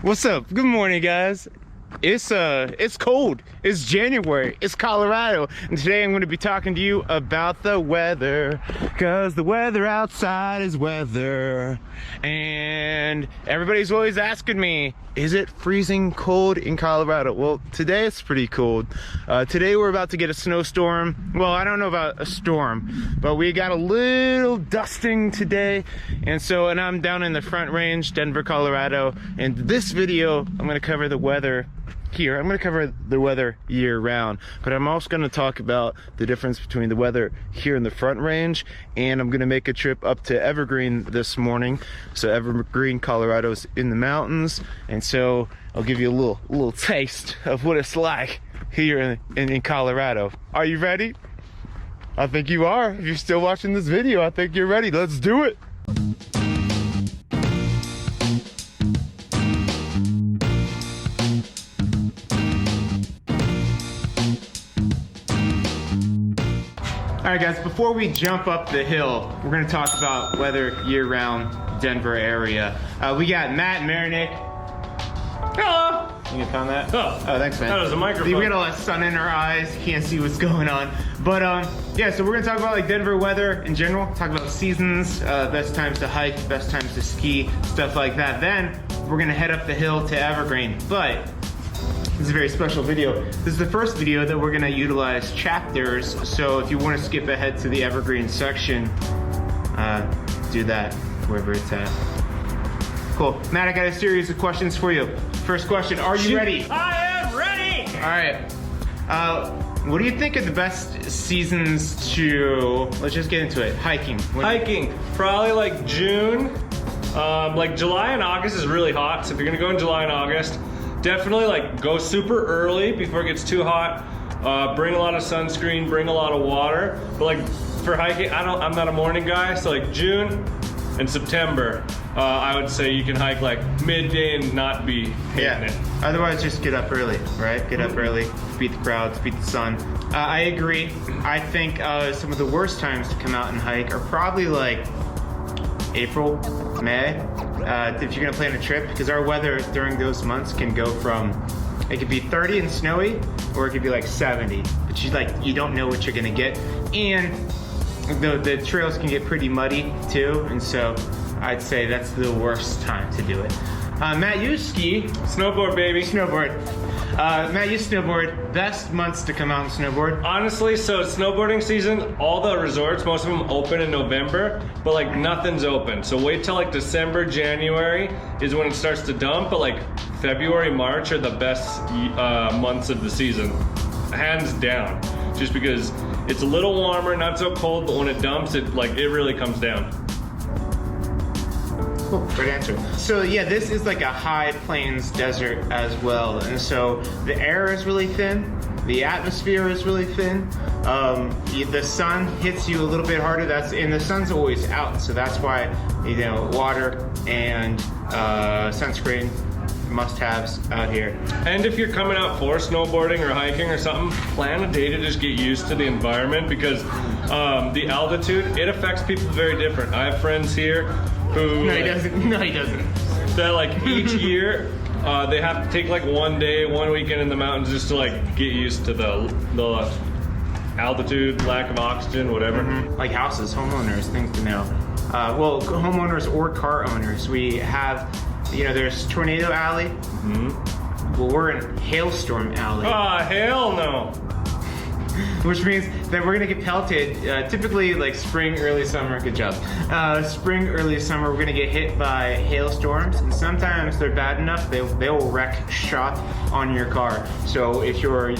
What's up? Good morning, guys. It's cold. It's January. It's Colorado. And today I'm going to be talking to you about the weather, because the weather outside is weather. And everybody's always asking me, is it freezing cold in Colorado? Well, today it's pretty cold. Today we're about to get a snowstorm. Well, I don't know about a storm, but we got a little dusting today. And I'm down in the Front Range, Denver, Colorado. And this video, I'm going to cover the weather here. I'm going to cover the weather year round, but I'm also going to talk about the difference between the weather here in the Front Range, and I'm going to make a trip up to Evergreen this morning. So Evergreen, Colorado's in the mountains, and so I'll give you a little taste of what it's like here in Colorado. Are you ready? I think you are. If you're still watching this video, I think you're ready. Let's do it. All right, guys, before we jump up the hill, we're gonna talk about weather year-round Denver area. We got Matt Marinick. Hello. You can find that? Oh, thanks, man. That was a microphone. We got a lot of sun in our eyes. Can't see what's going on. But yeah, so we're gonna talk about like Denver weather in general, talk about seasons, best times to hike, best times to ski, stuff like that. Then we're gonna head up the hill to Evergreen. But this is a very special video. This is the first video that we're gonna utilize chapters. So if you wanna skip ahead to the Evergreen section, do that wherever it's at. Cool. Matt, I got a series of questions for you. First question, are you ready? I am ready! All right. What do you think are the best seasons to, let's just get into it, hiking? Hiking, probably like June. Like July and August is really hot. So if you're gonna go in July and August, definitely like go super early before it gets too hot. Bring a lot of sunscreen, bring a lot of water. But like for hiking, I'm not a morning guy, so like June and September, I would say you can hike like midday and not be hating it. Otherwise, just get up early, right? Get up early, beat the crowds, beat the sun. I agree. I think some of the worst times to come out and hike are probably like April, May. If you're gonna plan a trip, because our weather during those months can go from, it could be 30 and snowy, or it could be like 70, but you don't know what you're gonna get. And the trails can get pretty muddy too, and so I'd say that's the worst time to do it. Matt, you ski. Snowboard, baby. Snowboard. Matt, you snowboard. Best months to come out and snowboard? Honestly, so snowboarding season, all the resorts, most of them open in November, but like nothing's open. So wait till like December, January is when it starts to dump, but like February, March are the best months of the season, hands down. Just because it's a little warmer, not so cold, but when it dumps, it really comes down. Cool, great answer. So yeah, this is like a high plains desert as well, and so the air is really thin, the atmosphere is really thin. The sun hits you a little bit harder. And the sun's always out, so that's why water and sunscreen must-haves out here. And if you're coming out for snowboarding or hiking or something, plan a day to just get used to the environment, because the altitude, it affects people very different. I have friends here who... No, he doesn't. No, he doesn't. That like each year, they have to take like one weekend in the mountains just to like get used to the altitude, lack of oxygen, whatever. Like houses, homeowners, things to know. Well, homeowners or car owners, we have, there's Tornado Alley. Well, we're in Hailstorm Alley. Ah, hell no. Which means that we're gonna get pelted, typically like spring, early summer, good job. Spring, early summer, we're gonna get hit by hailstorms, and sometimes they're bad enough, they will wreck shop on your car. So if you're,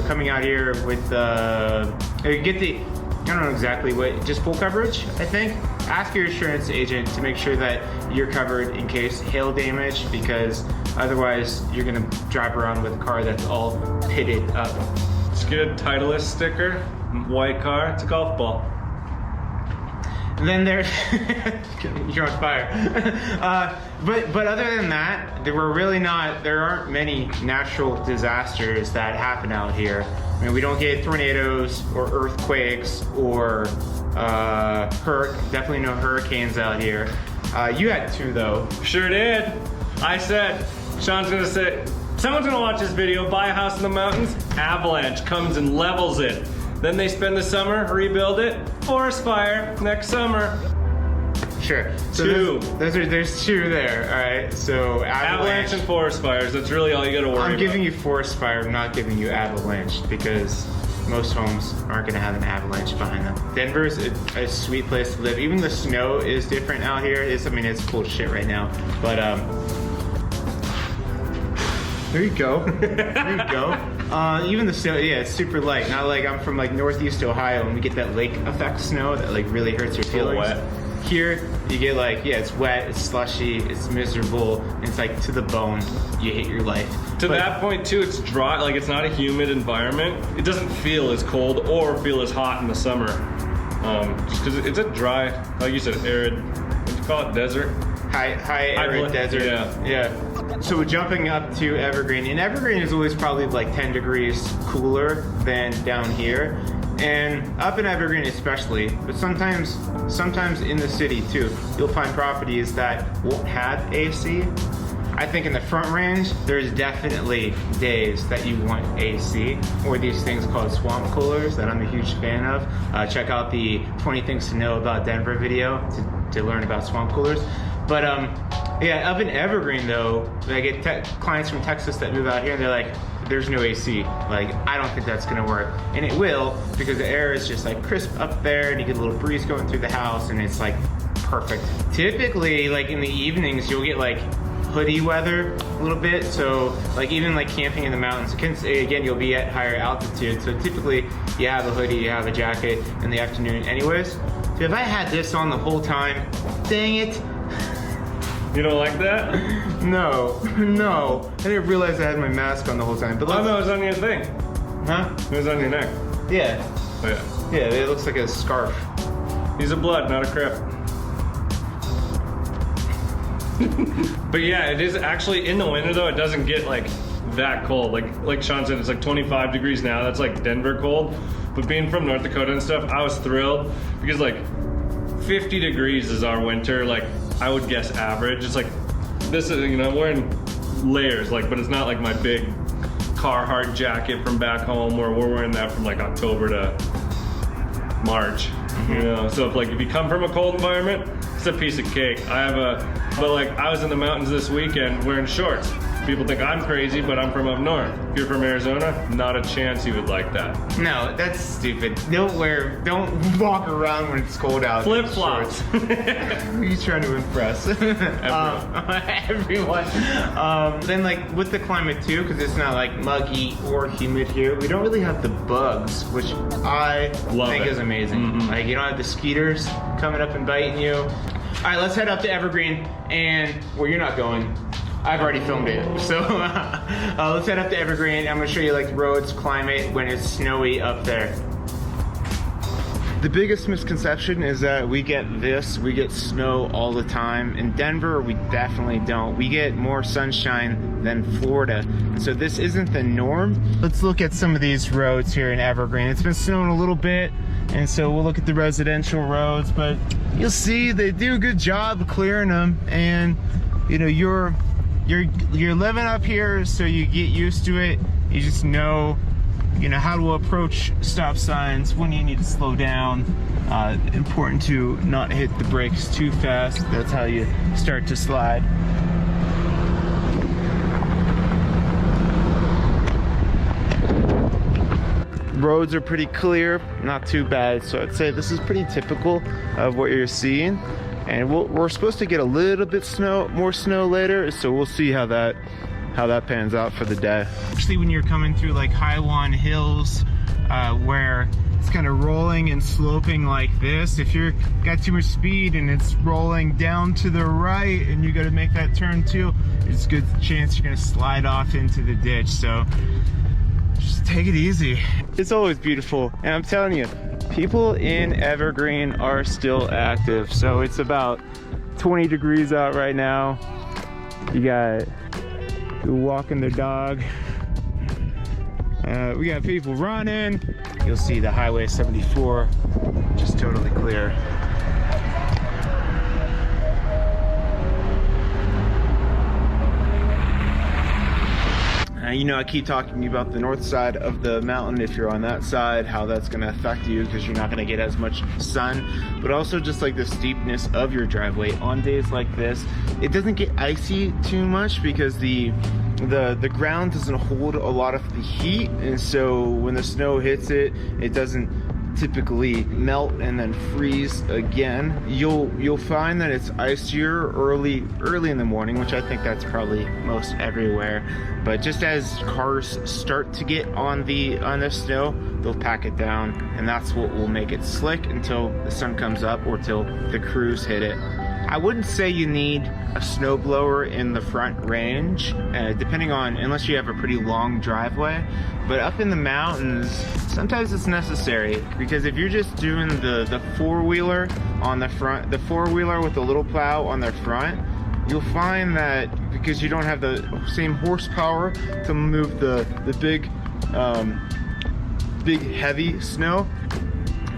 coming out here with, get the, I don't know exactly what, just full coverage, I think. Ask your insurance agent to make sure that you're covered in case hail damage, because otherwise you're gonna drive around with a car that's all pitted up. Just get a Titleist sticker, white car, it's a golf ball. And then there's, you're on fire. But other than that, there aren't many natural disasters that happen out here. I mean, we don't get tornadoes or earthquakes or definitely no hurricanes out here. You had two though. Sure did. I said, Sean's gonna say, someone's gonna watch this video, buy a house in the mountains, avalanche comes and levels it. Then they spend the summer, rebuild it, forest fire next summer. Sure. So Two. There's two there. All right. So Avalanche and forest fires. That's really all you gotta worry about. I'm giving you forest fire. I'm not giving you avalanche because most homes aren't going to have an avalanche behind them. Denver's a sweet place to live. Even the snow is different out here. I mean, it's full of shit right now. But there you go. There you go. Even the snow, yeah, it's super light. Not like I'm from like northeast Ohio and we get that lake effect snow that like really hurts your feelings. Wet. Here, you get like, yeah, it's wet, it's slushy, it's miserable, and it's like to the bone. You hate your life. To that point too, it's dry, like it's not a humid environment. It doesn't feel as cold or feel as hot in the summer. Just because it's a dry, like you said, arid, what do you call it, desert? High arid desert. Yeah. So we're jumping up to Evergreen, and Evergreen is always probably like 10 degrees cooler than down here. And up in Evergreen especially, but sometimes in the city too, you'll find properties that won't have AC. I think in the Front Range, there's definitely days that you want AC, or these things called swamp coolers that I'm a huge fan of. Check out the 20 Things to Know About Denver video to learn about swamp coolers. But yeah, up in Evergreen though, I get clients from Texas that move out here and they're like, there's no AC. Like, I don't think that's gonna work. And it will, because the air is just like crisp up there and you get a little breeze going through the house and it's like perfect. Typically, like in the evenings, you'll get like hoodie weather a little bit. So like even like camping in the mountains, again, you'll be at higher altitude. So typically you have a hoodie, you have a jacket in the afternoon anyways. So if I had this on the whole time, dang it. You don't like that? No. I didn't realize I had my mask on the whole time. But oh no, it was on your thing. Huh? It was on your neck. Yeah. Oh yeah. Yeah, it looks like a scarf. He's a blood, not a crip. But yeah, it is actually in the winter though. It doesn't get like that cold. Like Sean said, it's like 25 degrees now. That's like Denver cold. But being from North Dakota and stuff, I was thrilled because like 50 degrees is our winter. Like I would guess average. It's like this is, you know, I'm wearing layers, like, but it's not like my big Carhartt jacket from back home where we're wearing that from like October to March. You know, so if you come from a cold environment, it's a piece of cake. But like I was in the mountains this weekend wearing shorts. People think I'm crazy, but I'm from up north. If you're from Arizona, not a chance you would like that. No, that's stupid. Don't walk around when it's cold out. Flip-flops. Who are you trying to impress? Everyone. Then like with the climate too, because it's not like muggy or humid here, we don't really have the bugs, which I think is amazing. Mm-hmm. Like you don't have the skeeters coming up and biting you. All right, let's head up to Evergreen, and well, you're not going. I've already filmed it. So let's head up to Evergreen. I'm gonna show you like roads, climate, when it's snowy up there. The biggest misconception is that we get snow all the time. In Denver, we definitely don't. We get more sunshine than Florida. So this isn't the norm. Let's look at some of these roads here in Evergreen. It's been snowing a little bit, and so we'll look at the residential roads, but you'll see they do a good job of clearing them. And you know, you're living up here, so you get used to it. You just know, you know, how to approach stop signs, when you need to slow down. Important to not hit the brakes too fast. That's how you start to slide. Roads are pretty clear, not too bad. So I'd say this is pretty typical of what you're seeing. And we're supposed to get a little bit more snow later, so we'll see how that pans out for the day. Actually, when you're coming through like Highland Hills, where it's kind of rolling and sloping like this, if you're got too much speed and it's rolling down to the right and you got to make that turn too, there's a good chance you're gonna slide off into the ditch. So just take it easy. It's always beautiful, and I'm telling you, people in Evergreen are still active. So it's about 20 degrees out right now. You got people walking their dog. We got people running. You'll see the Highway 74 just totally clear. You know, I keep talking about the north side of the mountain. If you're on that side, how that's going to affect you because you're not going to get as much sun, but also just like the steepness of your driveway. On days like this, it doesn't get icy too much because the ground doesn't hold a lot of the heat, and so when the snow hits it, it doesn't typically melt and then freeze again. You'll find that it's icier early in the morning, which I think that's probably most everywhere. But just as cars start to get on the snow, they'll pack it down, and that's what will make it slick until the sun comes up or till the crews hit it. I wouldn't say you need a snowblower in the front range, depending on, unless you have a pretty long driveway. But up in the mountains, sometimes it's necessary, because if you're just doing the four-wheeler on the front, the four-wheeler with the little plow on the front, you'll find that because you don't have the same horsepower to move the big heavy snow,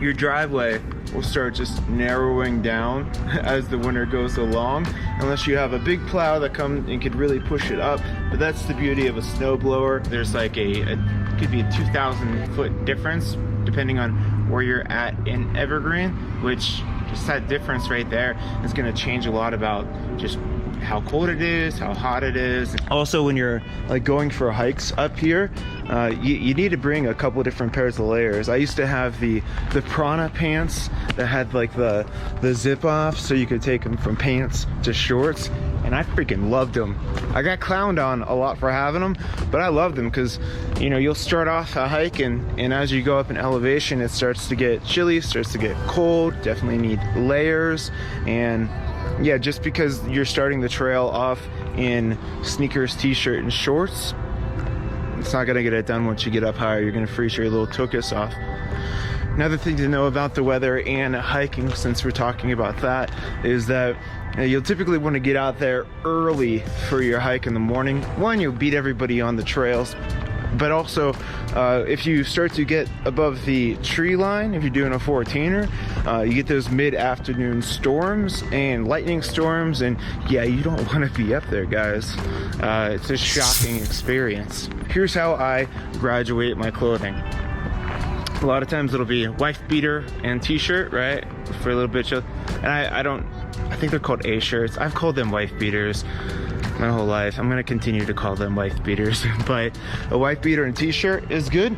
your driveway will start just narrowing down as the winter goes along, unless you have a big plow that comes and could really push it up. But that's the beauty of a snowblower. There's like it could be a 2,000 foot difference depending on where you're at in Evergreen, which just that difference right there is going to change a lot about just how cold it is, how hot it is. Also, when you're like going for hikes up here, you need to bring a couple different pairs of layers. I used to have the Prana pants that had like the zip off, so you could take them from pants to shorts, and I freaking loved them. I got clowned on a lot for having them, but I loved them because, you know, you'll start off a hike and as you go up in elevation, it starts to get chilly, starts to get cold. Definitely need layers. And yeah, just because you're starting the trail off in sneakers, t-shirt, and shorts, it's not gonna get it done once you get up higher. You're gonna freeze your little tuchus off. Another thing to know about the weather and hiking, since we're talking about that, is that you'll typically want to get out there early for your hike in the morning. One, you'll beat everybody on the trails, but also if you start to get above the tree line, if you're doing a 14er, you get those mid-afternoon storms and lightning storms, and yeah, you don't want to be up there, guys. It's a shocking experience. Here's how I graduate my clothing. A lot of times it'll be wife beater and t-shirt, right, for a little bit chill. And I think they're called A-shirts. I've called them wife beaters my whole life. I'm gonna continue to call them wife beaters, but a wife beater and t-shirt is good.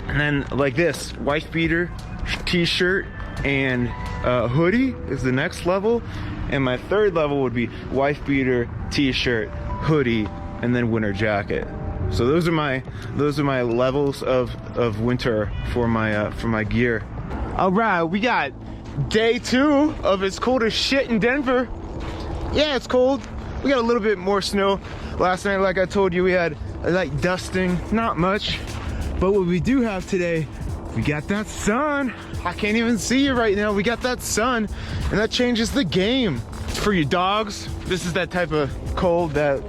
And then like this, wife beater, t-shirt, and hoodie is the next level. And my third level would be wife beater, t-shirt, hoodie, and then winter jacket. So those are my levels of winter for my gear. All right, we got day 2 of It's Cold as Shit in Denver. Yeah, it's cold. We got a little bit more snow last night. Like I told you, we had a light dusting, not much. But what we do have today, we got that sun. I can't even see you right now. We got that sun, and that changes the game. For your dogs, this is that type of cold that,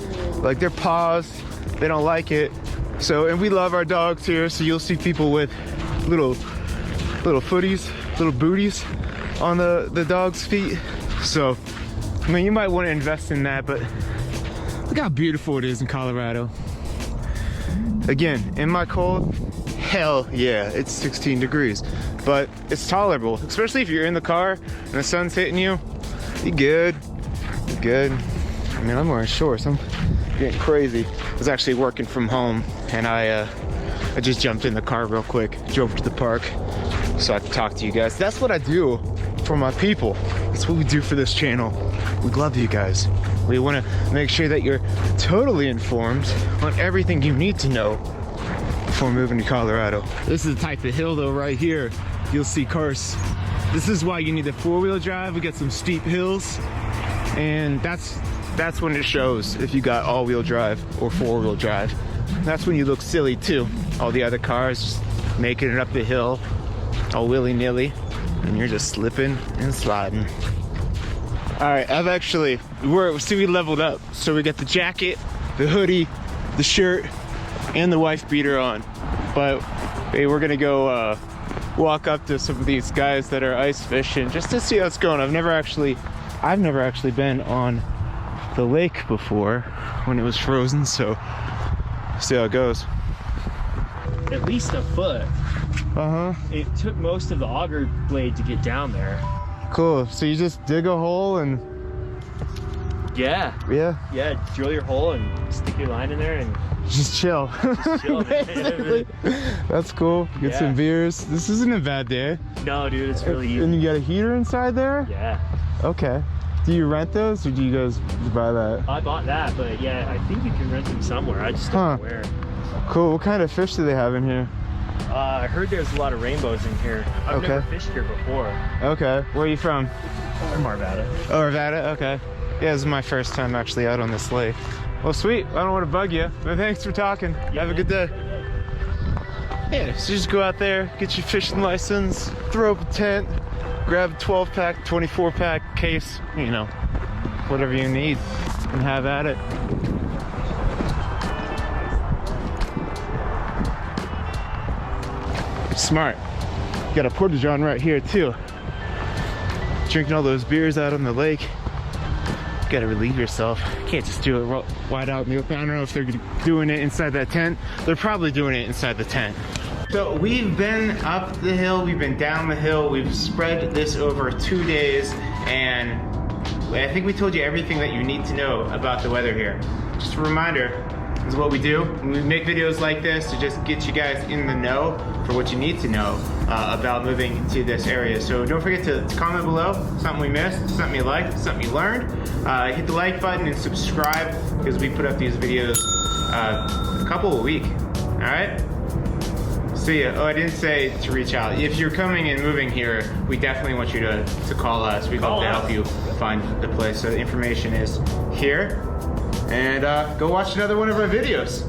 like, their paws, they don't like it. So, and we love our dogs here, so you'll see people with little footies, little booties on the dog's feet. So, I mean, you might want to invest in that, but look how beautiful it is in Colorado. Again, am I cold? Hell yeah, it's 16 degrees, but it's tolerable, especially if you're in the car and the sun's hitting you. You good, you good. I mean, I'm wearing shorts, I'm getting crazy. I was actually working from home, and I just jumped in the car real quick, drove to the park so I could talk to you guys. That's what I do for my people. That's what we do for this channel. We love you guys. We want to make sure that you're totally informed on everything you need to know before moving to Colorado. This is the type of hill though right here. You'll see cars. This is why you need the 4-wheel drive. We got some steep hills, and that's when it shows if you got all-wheel drive or 4-wheel drive. That's when you look silly too. All the other cars just making it up the hill all willy-nilly, and you're just slipping and sliding. All right, we leveled up. So we got the jacket, the hoodie, the shirt, and the wife beater on. But hey, we're gonna go walk up to some of these guys that are ice fishing just to see how it's going. I've never actually been on the lake before when it was frozen, so See how it goes. At least a foot. Uh-huh. It took most of the auger blade to get down there. Cool. So you just dig a hole and Yeah. Drill your hole and stick your line in there and just chill. just chill. Basically. That's cool. Get some beers. This isn't a bad day. No, dude, it's really easy. And you got a heater inside there? Yeah. Okay. Do you rent those or do you guys buy that? I bought that, but yeah, I think you can rent them somewhere. I just don't know where. Cool. What kind of fish do they have in here? I heard there's a lot of rainbows in here. I've never fished here before. Okay. Where are you from? From Arvada. Oh, Arvada? Okay. Yeah, this is my first time actually out on this lake. Well, sweet. I don't want to bug you, but thanks for talking. Have a good day. Yeah, so just go out there, get your fishing license, throw up a tent, grab a 12-pack, 24-pack case, you know, whatever you need, and have at it. Smart. Got a porta-john right here too. Drinking all those beers out on the lake. Gotta relieve yourself. Can't just do it wide out in the open. I don't know if they're doing it inside that tent. They're probably doing it inside the tent. So we've been up the hill, we've been down the hill, we've spread this over 2 days, and I think we told you everything that you need to know about the weather here. Just a reminder, this is what we do. We make videos like this to just get you guys in the know for what you need to know about moving to this area. So don't forget to comment below, something we missed, something you liked, something you learned. Hit the like button and subscribe because we put up these videos a couple a week, all right? See ya. Oh, I didn't say to reach out. If you're coming and moving here, we definitely want you to call us. We'd love to help you find the place. So the information is here. And go watch another one of our videos.